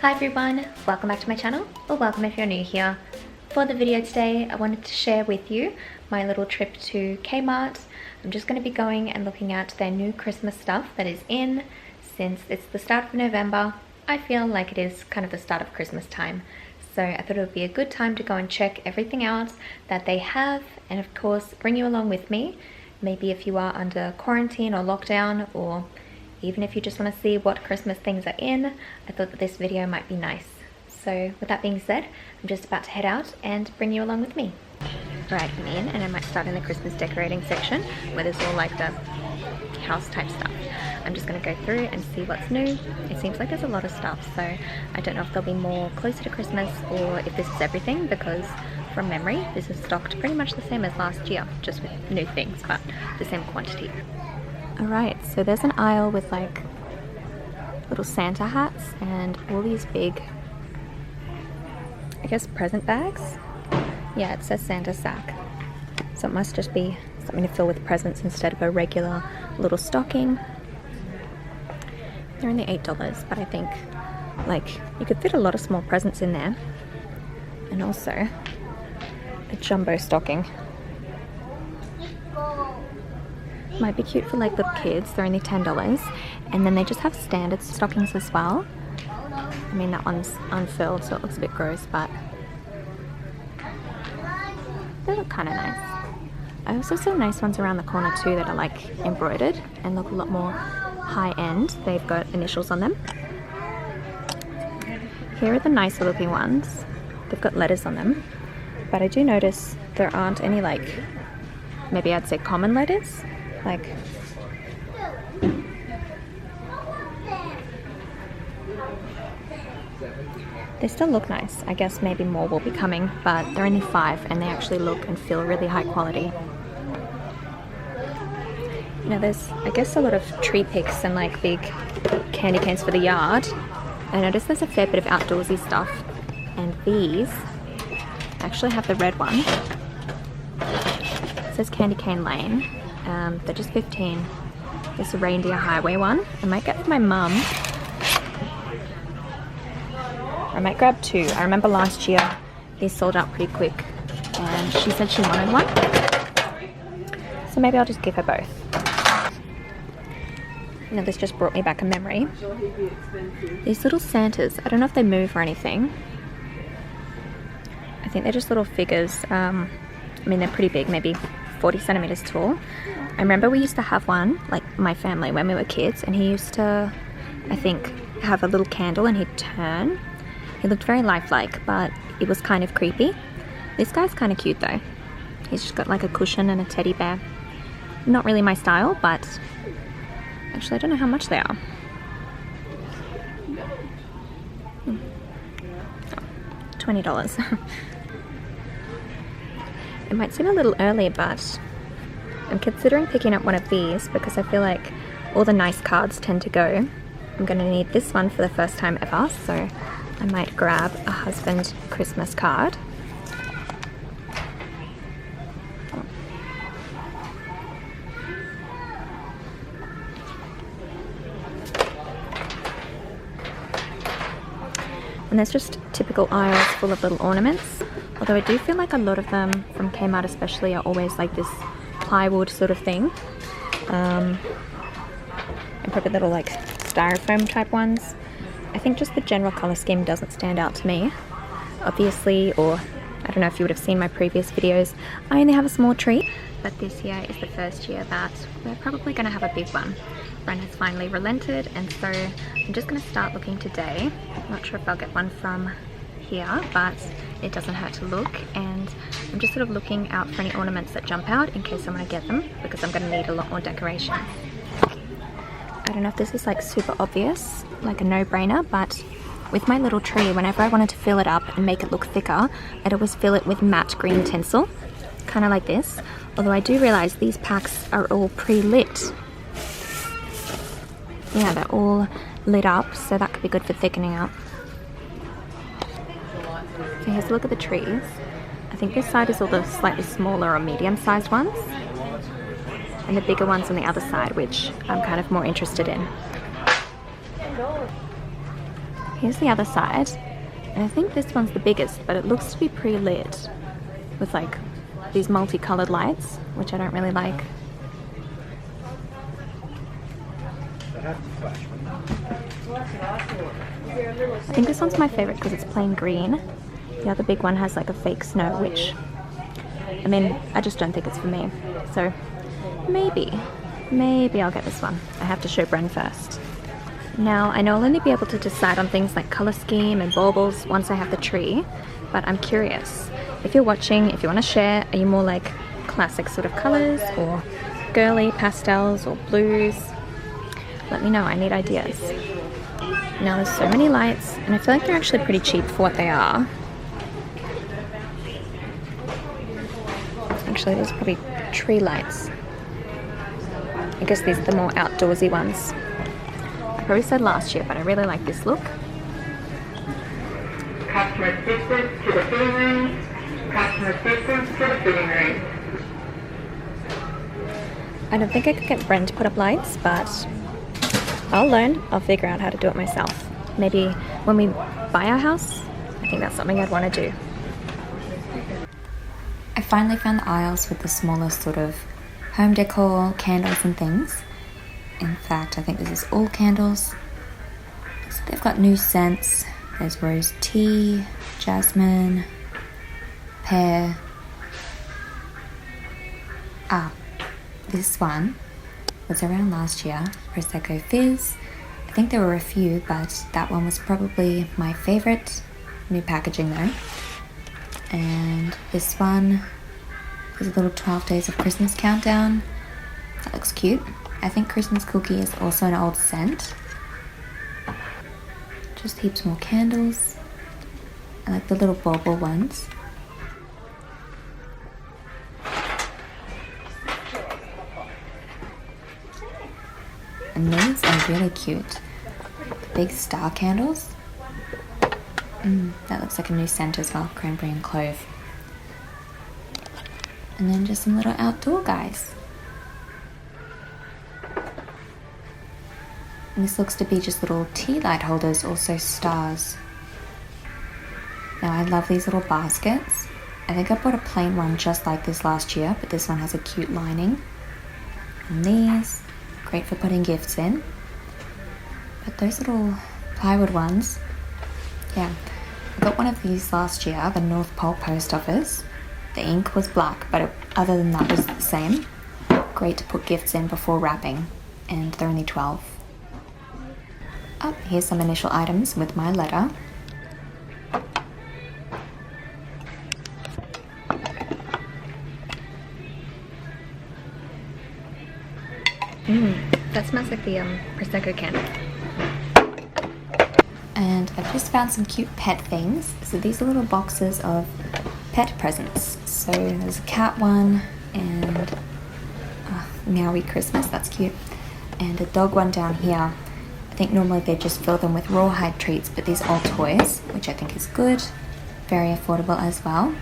Hi everyone, welcome back to my channel, or welcome if you're new here. For the video today, I wanted to share with you my little trip to Kmart. I'm just going to be going and looking at their new Christmas stuff that is in. Since it's the start of November, I feel like it is kind of the start of Christmas time. So I thought it would be a good time to go and check everything out that they have, and of course bring you along with me. Maybe if you are under quarantine or lockdown, or even if you just want to see what Christmas things are in, I thought that this video might be nice. So with that being said, I'm just about to head out and bring you along with me. Right, I'm in, and I might start in the Christmas decorating section where there's all like the house type stuff. I'm just going to go through and see what's new. It seems like there's a lot of stuff, so I don't know if there'll be more closer to Christmas or if this is everything, because from memory this is stocked pretty much the same as last year, just with new things, but the same quantity. Alright, so there's an aisle with like little Santa hats and all these big, I guess, present bags. Yeah, it says Santa sack. So it must just be something to fill with presents instead of a regular little stocking. They're only $8, but I think like you could fit a lot of small presents in there. And also a jumbo stocking. Might be cute for like little kids. They're only $10, and then they just have standard stockings as well. I mean, that one's unfilled, so it looks a bit gross, but they look kind of nice. I also saw nice ones around the corner too that are like embroidered and look a lot more high-end. They've got initials on them. Here are the nicer looking ones. They've got letters on them, but I do notice there aren't any, like, maybe I'd say common letters. Like, they still look nice. I guess maybe more will be coming, but they're only $5 and they actually look and feel really high quality. You know, there's, I guess, a lot of tree picks and like big candy canes for the yard. I noticed there's a fair bit of outdoorsy stuff, and these actually have the red one. It says Candy Cane Lane. They're just $15. This Reindeer Highway one. I might get for my mum. I might grab two. I remember last year these sold out pretty quick, and she said she wanted one. So maybe I'll just give her both. You know, this just brought me back a memory. These little Santas, I don't know if they move or anything. I think they're just little figures. I mean, they're pretty big, maybe 40 centimeters tall. I remember we used to have one, like my family, when we were kids, and he used to, I think, have a little candle and he'd turn. He looked very lifelike, but it was kind of creepy. This guy's kind of cute though. He's just got like a cushion and a teddy bear. Not really my style, but actually I don't know how much they are. $20. It might seem a little early, but I'm considering picking up one of these because I feel like all the nice cards tend to go. I'm going to need this one for the first time ever, so I might grab a husband Christmas card. And there's just typical aisles full of little ornaments. Although I do feel like a lot of them from Kmart especially are always like this plywood sort of thing. And probably little like styrofoam type ones. I think just the general colour scheme doesn't stand out to me. Obviously, or I don't know if you would have seen my previous videos, I only have a small tree. But this year is the first year that we're probably going to have a big one. Ren has finally relented, and so I'm just going to start looking today. I'm not sure if I'll get one from here, but it doesn't hurt to look, and I'm just sort of looking out for any ornaments that jump out in case I want to get them, because I'm going to need a lot more decoration. I don't know if this is like super obvious, like a no-brainer, but with my little tree, whenever I wanted to fill it up and make it look thicker, I'd always fill it with matte green tinsel, kind of like this. Although I do realize these packs are all pre-lit. Yeah, they're all lit up, so that could be good for thickening up. So here's a look at the trees. I think this side is all the slightly smaller or medium-sized ones, and the bigger ones on the other side, which I'm kind of more interested in. here's the other side. And I think this one's the biggest, but it looks to be pre-lit with like these multicolored lights, which I don't really like. I think this one's my favorite because it's plain green. The other big one has like a fake snow, which, I mean, I just don't think it's for me. So maybe I'll get this one. I have to show Bren first. Now, I know I'll only be able to decide on things like color scheme and baubles once I have the tree, but I'm curious. If you're watching, if you want to share, are you more like classic sort of colors or girly pastels or blues? Let me know, I need ideas. Now there's so many lights, and I feel like they're actually pretty cheap for what they are. Actually, these are probably tree lights. I guess these are the more outdoorsy ones. I probably said last year, but I really like this look. Customer assistance to the fitting room. Customer assistance to the fitting room. I don't think I could get Bren to put up lights, but I'll learn. I'll figure out how to do it myself. Maybe when we buy our house, I think that's something I'd want to do. I finally found the aisles with the smallest sort of home decor, candles and things. In fact, I think this is all candles. So they've got new scents. There's rose tea, jasmine, pear. This one was around last year, Prosecco Fizz. I think there were a few, but that one was probably my favorite. New packaging though. And this one is a little 12 Days of Christmas countdown. That looks cute. I think Christmas cookie is also an old scent. Just heaps more candles. I like the little bauble ones. And these are really cute. Big star candles. That looks like a new scent as well, cranberry and clove. And then just some little outdoor guys. And this looks to be just little tea light holders, also stars. Now I love these little baskets. I think I bought a plain one just like this last year, but this one has a cute lining. And these, great for putting gifts in. But those little plywood ones, yeah. I got one of these last year, the North Pole Post Office. The ink was black, but other than that it was the same. Great to put gifts in before wrapping, and they're only 12. Oh, here's some initial items with my letter. That smells like the Prosecco candle. And I've just found some cute pet things. So these are little boxes of pet presents. So there's a cat one and Merry Christmas, that's cute. And a dog one down here. I think normally they just fill them with rawhide treats, but these are all toys, which I think is good. Very affordable as well.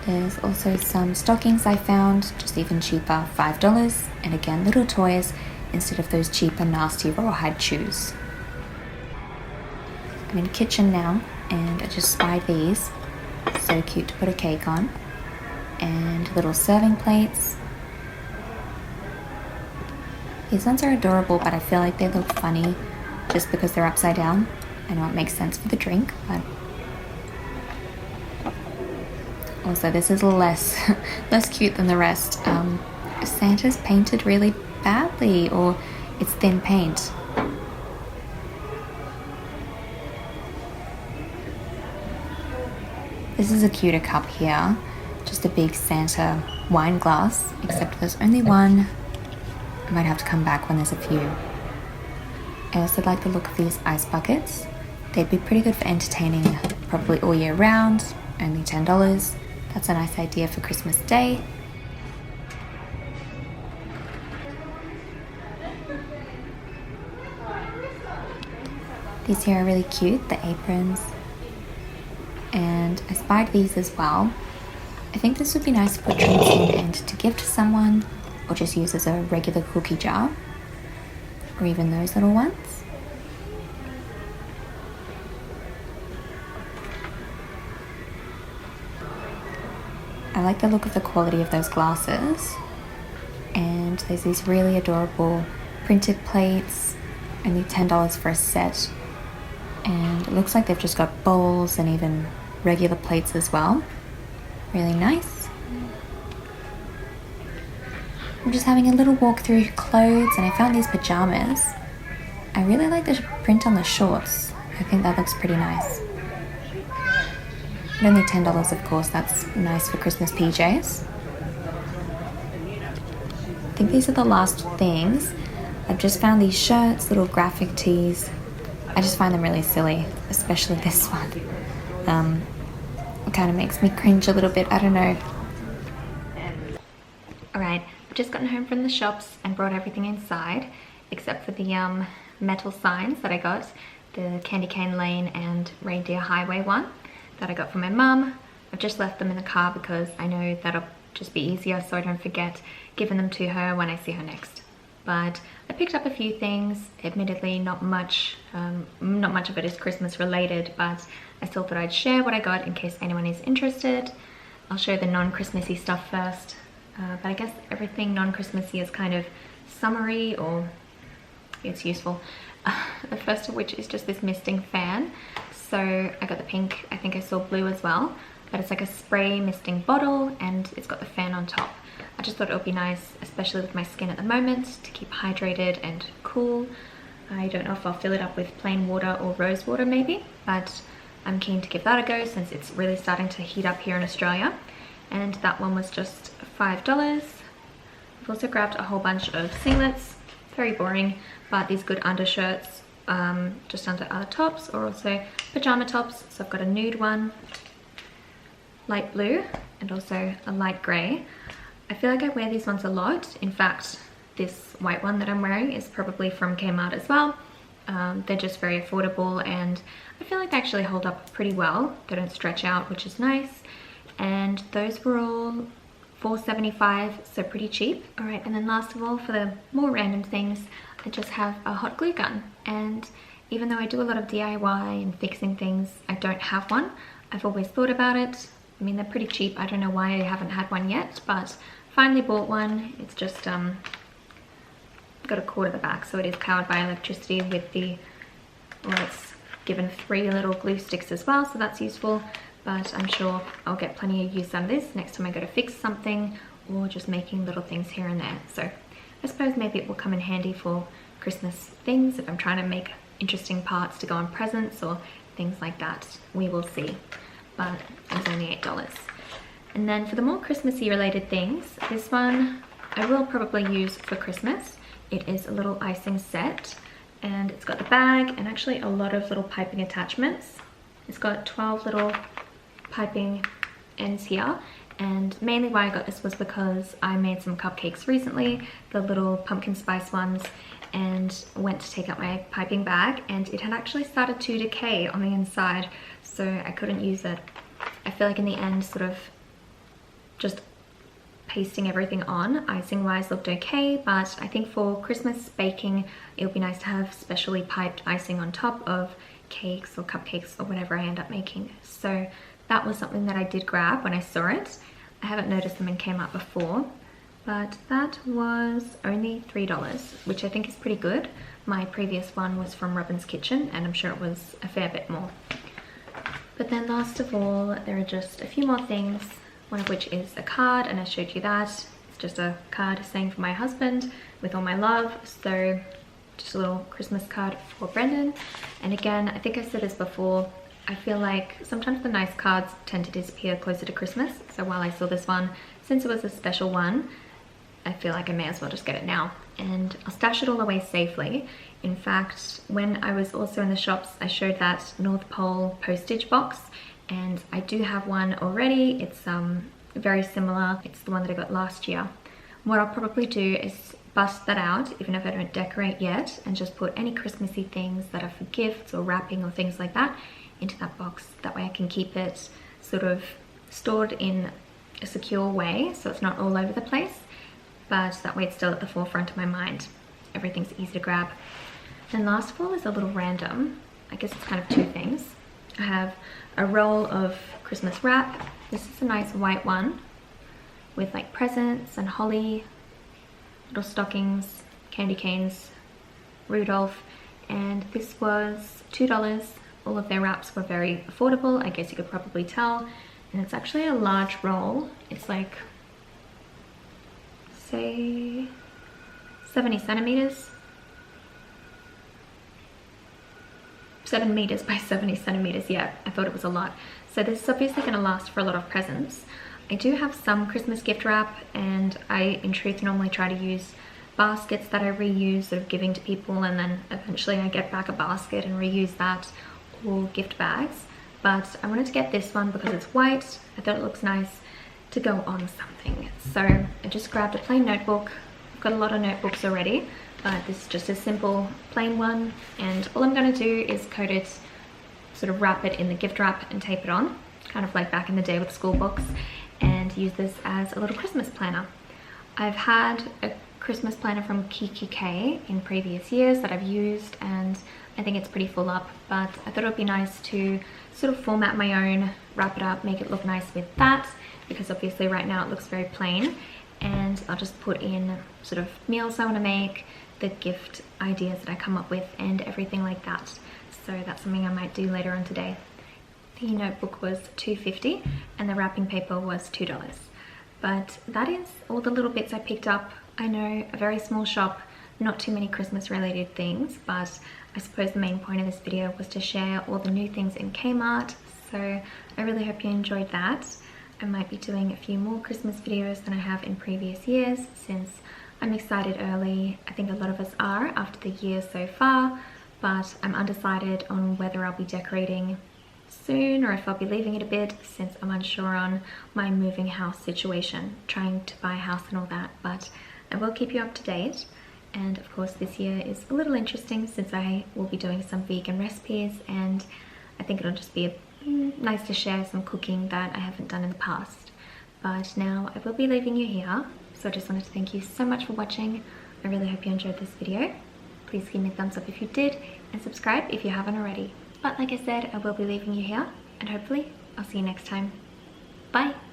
There's also some stockings I found, just even cheaper, $5. And again, little toys instead of those cheaper, nasty rawhide shoes. I'm in the kitchen now, and I just spied these. So cute to put a cake on. And little serving plates. These ones are adorable, but I feel like they look funny just because they're upside down. I know it makes sense for the drink, but also this is less cute than the rest. Santa's painted really badly, or it's thin paint. This is a cuter cup here, just a big Santa wine glass, except there's only one. I might have to come back when there's a few. I also like the look of these ice buckets. They'd be pretty good for entertaining probably all year round, only $10. That's a nice idea for Christmas Day. These here are really cute, the aprons. And I spied these as well. I think this would be nice to put treats in and to give to someone, or just use as a regular cookie jar, or even those little ones. I like the look of the quality of those glasses. And there's these really adorable printed plates, only $10 for a set. And it looks like they've just got bowls and even regular plates as well. Really nice. I'm just having a little walk through clothes and I found these pajamas. I really like the print on the shorts. I think that looks pretty nice. And only $10, of course, that's nice for Christmas PJs. I think these are the last things. I've just found these shirts, little graphic tees. I just find them really silly, especially this one. It kind of makes me cringe a little bit, I don't know. Alright, I've just gotten home from the shops and brought everything inside, except for the metal signs that I got, the Candy Cane Lane and Reindeer Highway one that I got from my mum. I've just left them in the car because I know that'll just be easier so I don't forget giving them to her when I see her next. But I picked up a few things, admittedly not much of it is Christmas related, but I still thought I'd share what I got in case anyone is interested. I'll show the non-Christmassy stuff first, but I guess everything non-Christmassy is kind of summery or it's useful. The first of which is just this misting fan. So I got the pink, I think I saw blue as well, but it's like a spray misting bottle and it's got the fan on top. I just thought it would be nice, especially with my skin at the moment, to keep hydrated and cool. I don't know if I'll fill it up with plain water or rose water maybe, but I'm keen to give that a go since it's really starting to heat up here in Australia. And that one was just $5. I've also grabbed a whole bunch of singlets, very boring, but these good undershirts, just under other tops, or also pajama tops. So I've got a nude one, light blue, and also a light grey. I feel like I wear these ones a lot. In fact, this white one that I'm wearing is probably from Kmart as well. They're just very affordable and I feel like they actually hold up pretty well. They don't stretch out, which is nice. And those were all $4.75, so pretty cheap. All right, and then last of all, for the more random things, I just have a hot glue gun. And even though I do a lot of DIY and fixing things, I don't have one. I've always thought about it. I mean, they're pretty cheap. I don't know why I haven't had one yet, but finally bought one. It's just got a cord at the back, so it is powered by electricity with the, well, it's given 3 little glue sticks as well, so that's useful. But I'm sure I'll get plenty of use out of this next time I go to fix something or just making little things here and there. So I suppose maybe it will come in handy for Christmas things if I'm trying to make interesting parts to go on presents or things like that. We will see. But it was only $8. And then for the more Christmassy related things, this one I will probably use for Christmas. It is a little icing set and it's got the bag and actually a lot of little piping attachments. It's got 12 little piping ends here, and mainly why I got this was because I made some cupcakes recently, the little pumpkin spice ones, and went to take out my piping bag and it had actually started to decay on the inside, so I couldn't use it. I feel like in the end, sort of just pasting everything on icing wise looked okay, but I think for Christmas baking it would be nice to have specially piped icing on top of cakes or cupcakes or whatever I end up making. So that was something that I did grab when I saw it. I haven't noticed them in Kmart before, but that was only $3, which I think is pretty good. My previous one was from Robin's Kitchen and I'm sure it was a fair bit more. But then last of all, there are just a few more things, one of which is a card, and I showed you that. It's just a card saying for my husband with all my love, so just a little Christmas card for Brendan. And again, I think I said this before, I feel like sometimes the nice cards tend to disappear closer to Christmas, so while I saw this one, since it was a special one, I feel like I may as well just get it now. And I'll stash it all away safely. In fact, when I was also in the shops, I showed that North Pole postage box, and I do have one already. It's very similar. It's the one that I got last year. What I'll probably do is bust that out, even if I don't decorate yet, and just put any Christmassy things that are for gifts or wrapping or things like that into that box. That way I can keep it sort of stored in a secure way so it's not all over the place, but that way it's still at the forefront of my mind. Everything's easy to grab. Then last of all is a little random. I guess it's kind of two things. I have a roll of Christmas wrap. This is a nice white one. with like presents and holly, little stockings, candy canes, Rudolph, and this was $2. All of their wraps were very affordable, I guess you could probably tell, and it's actually a large roll. It's like, say, 70 centimeters. 7 meters by 70 centimeters, yeah, I thought it was a lot. So this is obviously going to last for a lot of presents. I do have some Christmas gift wrap, and I in truth normally try to use baskets that I reuse, sort of giving to people, and then eventually I get back a basket and reuse that, or gift bags. But I wanted to get this one because it's white. I thought it looks nice to go on something. So I just grabbed a plain notebook. I've got a lot of notebooks already, but this is just a simple plain one, and all I'm going to do is coat it, sort of wrap it in the gift wrap and tape it on, kind of like back in the day with school books, and use this as a little Christmas planner. I've had a Christmas planner from K in previous years that I've used, and I think it's pretty full up, but I thought it would be nice to sort of format my own, wrap it up, make it look nice with that, because obviously right now it looks very plain. And I'll just put in sort of meals I want to make, the gift ideas that I come up with, and everything like that. So that's something I might do later on today. The notebook was $2.50 and the wrapping paper was $2. But that is all the little bits I picked up. I know, a very small shop, not too many Christmas related things, but I suppose the main point of this video was to share all the new things in Kmart. So I really hope you enjoyed that. I might be doing a few more Christmas videos than I have in previous years, since I'm excited early. I think a lot of us are after the year so far, but I'm undecided on whether I'll be decorating soon or if I'll be leaving it a bit, since I'm unsure on my moving house situation, trying to buy a house and all that, but I will keep you up to date. And of course this year is a little interesting since I will be doing some vegan recipes, and I think it'll just be nice to share some cooking that I haven't done in the past. But now I will be leaving you here, so I just wanted to thank you so much for watching. I really hope you enjoyed this video. Please give me a thumbs up if you did, and subscribe if you haven't already. But like I said, I will be leaving you here, and hopefully I'll see you next time. Bye!